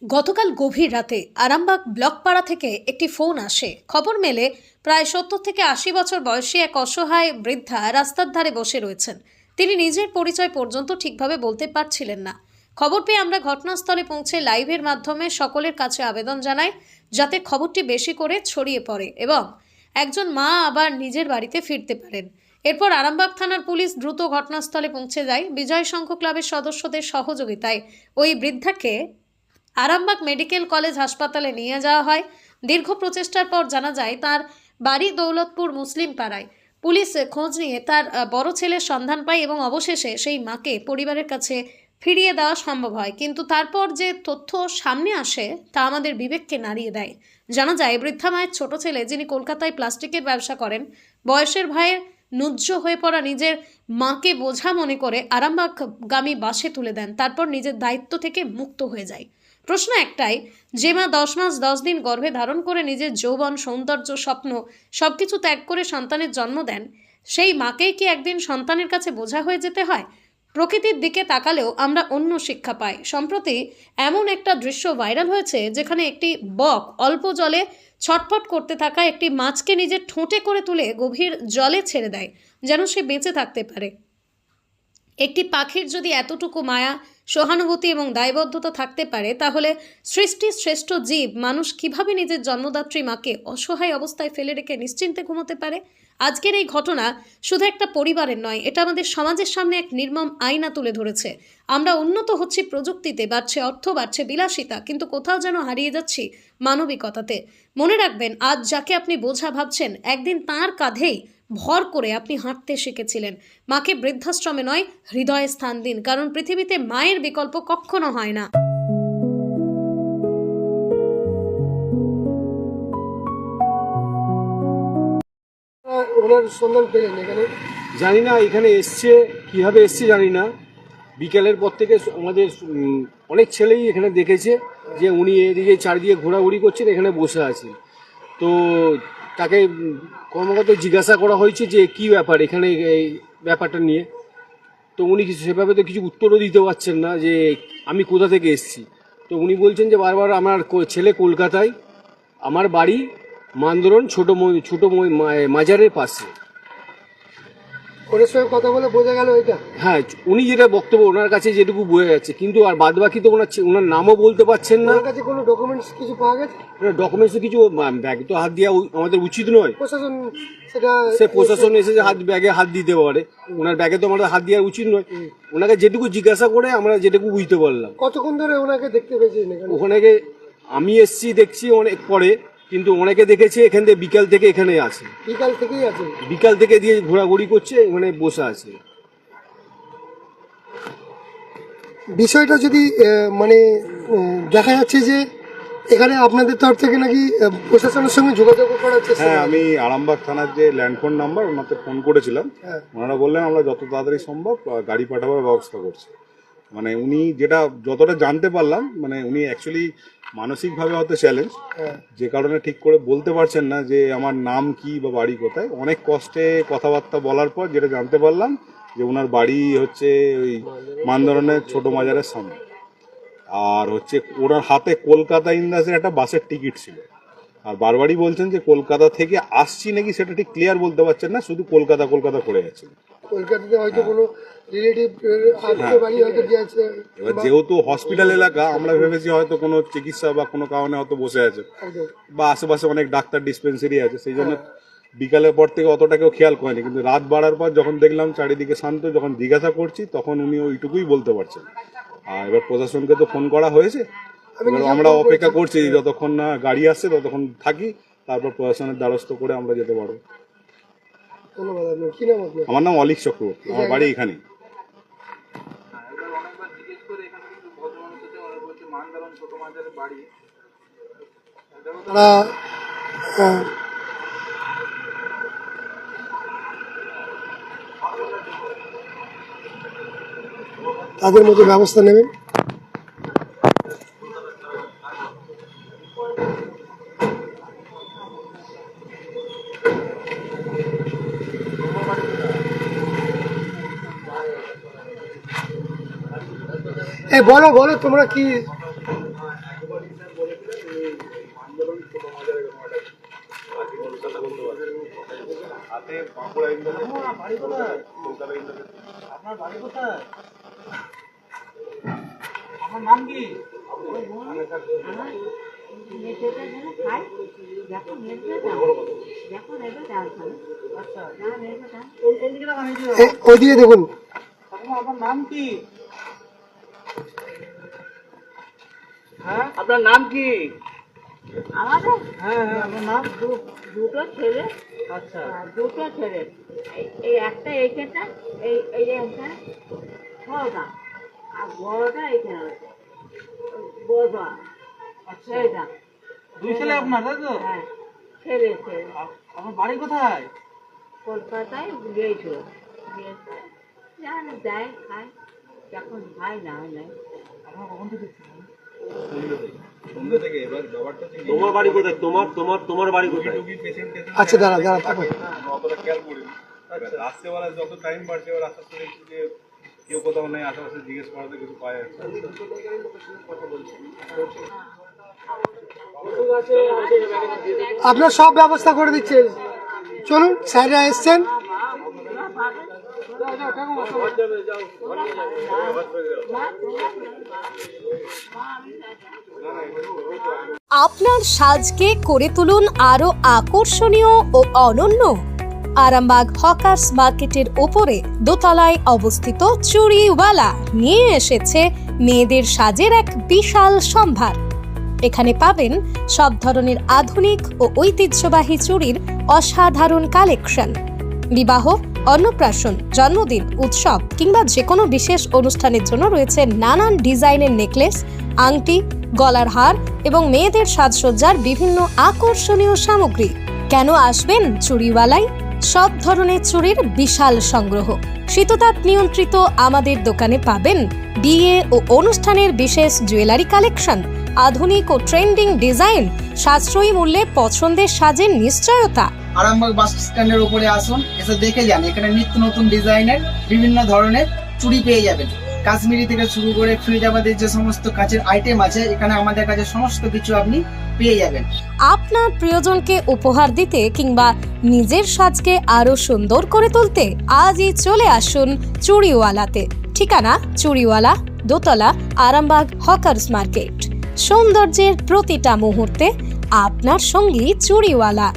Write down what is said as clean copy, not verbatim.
গতকাল গভীর রাতে আরামবাগ ব্লকপাড়া থেকে একটি ফোন আসে। খবর মেলে প্রায় 70 থেকে 80 বছর বয়সী এক অসহায় বৃদ্ধা রাস্তার ধারে বসে রয়েছেন। তিনি নিজের পরিচয় পর্যন্ত ঠিকভাবে বলতে পারছিলেন না। খবর পেয়ে আমরা ঘটনাস্থলে পৌঁছে লাইভের মাধ্যমে সকলের কাছে আবেদন জানাই যাতে খবরটি বেশি করে ছড়িয়ে পড়ে এবং একজন মা আবার নিজের বাড়িতে ফিরতে পারেন। এরপর আরামবাগ থানার পুলিশ দ্রুত ঘটনাস্থলে পৌঁছে যায়। বিজয় সংঘ ক্লাবের সদস্যদের সহযোগিতায় ওই বৃদ্ধাকে আরামবাগ মেডিকেল কলেজ হাসপাতালে নিয়ে যাওয়া হয়। দীর্ঘ প্রচেষ্টার পর জানা যায় তার বাড়ি দৌলতপুর মুসলিম পাড়ায়। পুলিশ খোঁজ নিয়ে তার বড় ছেলের সন্ধান পায় এবং অবশেষে সেই মাকে পরিবারের কাছে ফিরিয়ে দেওয়া সম্ভব হয়। কিন্তু তারপর যে তথ্য সামনে আসে তা আমাদের বিবেককে নাড়িয়ে দেয়। জানা যায় বৃদ্ধা মায়ের ছোট ছেলে, যিনি কলকাতায় প্লাস্টিকের ব্যবসা করেন, বয়সের ভাইয়ের নুজ্জ হয়ে পড়া নিজের মাকে বোঝা মনে করে আরামবাগগামী বাসে তুলে দেন। তারপর নিজের দায়িত্ব থেকে মুক্ত হয়ে যায়। প্রশ্ন একটাই, যে মা 10 মাস 10 দিন গর্ভে ধারণ করে নিজের যৌবন, সৌন্দর্য, স্বপ্ন সবকিছু ত্যাগ করে সন্তানের জন্ম দেন, সেই মাকেই কি একদিন সন্তানের কাছে বোঝা হয়ে যেতে হয়? প্রকৃতির দিকে তাকালেও আমরা অন্য শিক্ষা পাই। সম্প্রতি এমন একটা দৃশ্য ভাইরাল হয়েছে যেখানে একটি বক অল্প জলে ছটফট করতে থাকা একটি মাছকে নিজের ঠোঁটে করে তুলে গভীর জলে ছেড়ে দেয় যেন সে বেঁচে থাকতে পারে। একটি পাখির যদি এতটুকু মায়া, সহানুভূতি এবং দায়বদ্ধতা থাকতে পারে, তাহলে সৃষ্টির শ্রেষ্ঠ জীব মানুষ কিভাবে নিজের জন্মদাত্রী মাকে অসহায় অবস্থায় ফেলে রেখে নিশ্চিন্তে ঘুমোতে পারে? আজকের এই ঘটনা শুধু একটা পরিবারের নয়, এটা আমাদের সমাজের সামনে এক নির্মম আয়না তুলে ধরেছে। আমরা উন্নত হচ্ছি প্রযুক্তিতে, বাড়ছে অর্থ, বাড়ছে বিলাসিতা, কিন্তু কোথাও যেন হারিয়ে যাচ্ছি মানবিকতাতে। মনে রাখবেন, আজ যাকে আপনি বোঝা ভাবছেন, একদিন তার কাঁধেই ভর করে আপনি হাঁটতে শিখেছিলেন। মাকে বৃদ্ধাশ্রমে নয়, হৃদয়ে স্থান দিন, কারণ পৃথিবীতে মায়ের বিকল্প কখনো হয় না। ওনার সন্ধান পেলেন এখানে? জানি না এখানে এসছে কিভাবে এসছে জানি না। বিকেলের পর থেকে আমাদের অনেক ছেলেই এখানে দেখেছে যে উনি এদিকে চারিদিকে ঘোরাঘুরি করছেন, এখানে বসে আছেন। তো তাকে ক্রমাগত জিজ্ঞাসা করা হয়েছে যে কি ব্যাপার এখানে এই ব্যাপারটা নিয়ে। তো উনি সেভাবে তো কিছু উত্তরও দিতে পারছেন না যে আমি কোথা থেকে এসেছি। তো উনি বলছেন যে বারবার আমার ছেলে কলকাতায়, আমার বাড়ি মান্দরণ ছোট মাজারের পাশে। ওনার সঙ্গে কথা বলে বোঝা গেল এটা? হ্যাঁ, উনি যেটা বক্তব্য ওনার কাছে যেটুকু বোঝা যাচ্ছে, কিন্তু আর বাদ বাকি তো ওনার নামও বলতে পারছেন না। ওনার কাছে কোনো ডকুমেন্টস কিছু পাওয়া গেছে? ডকুমেন্টস কিছু ব্যাগে তো হাত দেওয়া আমাদের উচিত নয়। প্রশাসন সেটা সে প্রশাসন এসে যে ব্যাগে হাত দিতে পারে, ওনার ব্যাগে তো আমাদের হাত দেওয়া উচিত নয়। ওনাকে যেটুকু জিজ্ঞাসা করে আমরা যেটুকু বুঝতে পারলাম। কতক্ষণ ধরে ওনাকে দেখতে পেয়েছেন এখানে? ওখানে আমি এসছি দেখছি অনেক পরে, কিন্তু অনেকে দেখেছে এখান থেকে বিকাল থেকে এখানে আছে। বিকাল থেকেই আছে? বিকাল থেকে দিয়ে ঘোরাঘুরি করছে, এখানে বসে আছে। বিষয়টা যদি মানে দেখা যাচ্ছে যে এখানে আপনাদের তরফ থেকে নাকি প্রশাসনের সঙ্গে যোগাযোগ করার চেষ্টা? হ্যাঁ, আমি আরামবাগ থানার যে ল্যান্ডফোন নাম্বার ওনাতে ফোন করেছিলাম। হ্যাঁ। ওনারা বললেন আমরা যত তাড়াতাড়ি সম্ভব গাড়ি পাঠাবার ব্যবস্থা করছি। মানে উনি যেটা যতটা জানতে পারলাম, মানে উনি অ্যাকচুয়ালি মানসিকভাবে হয়তো চ্যালেঞ্জ, যে কারণে ঠিক করে বলতে পারছেন না যে আমার নাম কি বা বাড়ি কোথায়। অনেক কষ্টে কথাবার্তা বলার পর যেটা জানতে পারলাম যে ওনার বাড়ি হচ্ছে ওই মান্দরণের ছোট মাজারের সামনে। আর হচ্ছে ওনার হাতে কলকাতা ইন্দাসের একটা বাসের টিকিট ছিল। আর বারবারই বলছেন যে কলকাতা থেকে আসছি নাকি সেটা ঠিক ক্লিয়ার বলতে পারছেন না, শুধু কলকাতা কলকাতা করে যাচ্ছেন। কলকাতাতে হয়তো কোনো রিলেটিভ বাড়ি হয়তো গিয়েছে। এবার যেহেতু হসপিটাল এলাকা, আমরা ভেবেছি হয়তো কোনো চিকিৎসা বা কোনো কারণে হয়তো বসে আছে, বা আশেপাশে অনেক ডাক্তার ডিসপেন্সারি আছে, সেই জন্য বিকালের পর থেকে অতটা কেউ খেয়াল করেনি। কিন্তু রাত বাড়ার পর যখন দেখলাম চারিদিকে শান্ত, যখন জিজ্ঞাসা করছি তখন উনি ওইটুকুই বলতে পারছেন। আর এবার প্রশাসনকে তো ফোন করা হয়েছে, এবার আমরা অপেক্ষা করছি যতক্ষণ না গাড়ি আসছে ততক্ষণ থাকি, তারপর প্রশাসনের দ্বারস্থ করে আমরা যেতে পারবো। ধন্যবাদ। আপনার কি নাম? আপনার? আমার নাম অলিক চক্রবর্তী, আমার বাড়ি এখানেই। তাদের মতো ব্যবস্থা নেবেন। বলো তোমরা কি আপনার বাড়ি কোথায়? আপনার নাম কি? ওইদিকে দেখুন। আপনার নাম কি? হ্যাঁ, আপনার নাম কি? আমাদের হ্যাঁ হ্যাঁ, আপনার নাম? দুটো ছেলে, আচ্ছা, দুটো ছেলে, এই একটা এইখানটা, এই যে এখানে ছোটটা, আর বড়টা এইখানে আছে, বড়টা, আচ্ছা, সেইটা, দুই ছেলে আপনার, তাই তো? হ্যাঁ, ছেলে ছেলে, আপনার বাড়ি কোথায়? কলকাতায় গিয়েছিল, গিয়েছে, জানে দেয় খায়, যখন খায় না হয় নাই। আপনার কখন থেকে ছিলেন? সন্ধ্যে থেকে। এবার ব্যাপারটা হচ্ছে কি, তোমার বাড়ি কোথায়? তোমার বাড়ি কোথায়? রোগী পেশেন্ট আচ্ছা দাঁড়া থাকুন। অতটা খেয়াল করিনি। এবার রাত্রেবেলা যত টাইম বাড়ছে এবার আস্তে আস্তে দেখছি যে কেউ কোথাও নেই, আশেপাশে জিজ্ঞেস করাতে কিছু পাওয়া যাচ্ছে না। আপনার সব ব্যবস্থা করে দিচ্ছে, চলুন স্যাররা এসছেন। আপনার সাজকে করে তুলুন আরো আকর্ষণীয় ও অনন্য। আরামবাগ হকার্স মার্কেটের ওপরে দোতলায় অবস্থিত চুড়িওয়ালা নিয়ে এসেছে মেয়েদের সাজের এক বিশাল সম্ভার। এখানে পাবেন সব ধরনের আধুনিক ও ঐতিহ্যবাহী চুড়ির অসাধারণ কালেকশন। বিবাহ, অন্নপ্রাশন, জন্মদিন, উৎসব কিংবা যে কোনো বিশেষ অনুষ্ঠানের জন্য রয়েছে নানান ডিজাইনের নেকলেস, আংটি, গলার হার এবং মেয়েদের সাজসজ্জার বিভিন্ন আকর্ষণীয় সামগ্রী। কেন আসবেন চুড়িওয়ালায়? সব ধরনের চুড়ির বিশাল সংগ্রহ। শীততাপ নিয়ন্ত্রিত আমাদের দোকানে পাবেন বিয়ে ও অনুষ্ঠানের বিশেষ জুয়েলারি কালেকশন, আধুনিক ও ট্রেন্ডিং ডিজাইন, সাশ্রয়ী মূল্যে পছন্দের সাজের নিশ্চয়তা। আরামবাগ বাস স্ট্যান্ডের উপরে আসুন, এসে দেখে যান। এখানে নিত্য নতুন ডিজাইনের বিভিন্ন ধরনের চুড়ি পেয়ে যাবেন। কাশ্মীরি থেকে শুরু করে ফরিদাবাদের যে সমস্ত কাচের আইটেম আছে, এখানে আমাদের কাছে সমস্ত কিছু আপনি পেয়ে যাবেন। আপনার প্রিয়জনকে উপহার দিতে কিংবা নিজের সাজকে আরো সুন্দর করে তুলতে আজই চলে আসুন চুড়িওয়ালাতে। ঠিকানা চুড়িওয়ালা, দোতলা, আরামবাগ হকার্স মার্কেট। সৌন্দর্যের প্রতিটা মুহূর্তে আপনার সঙ্গী চুড়িওয়ালা।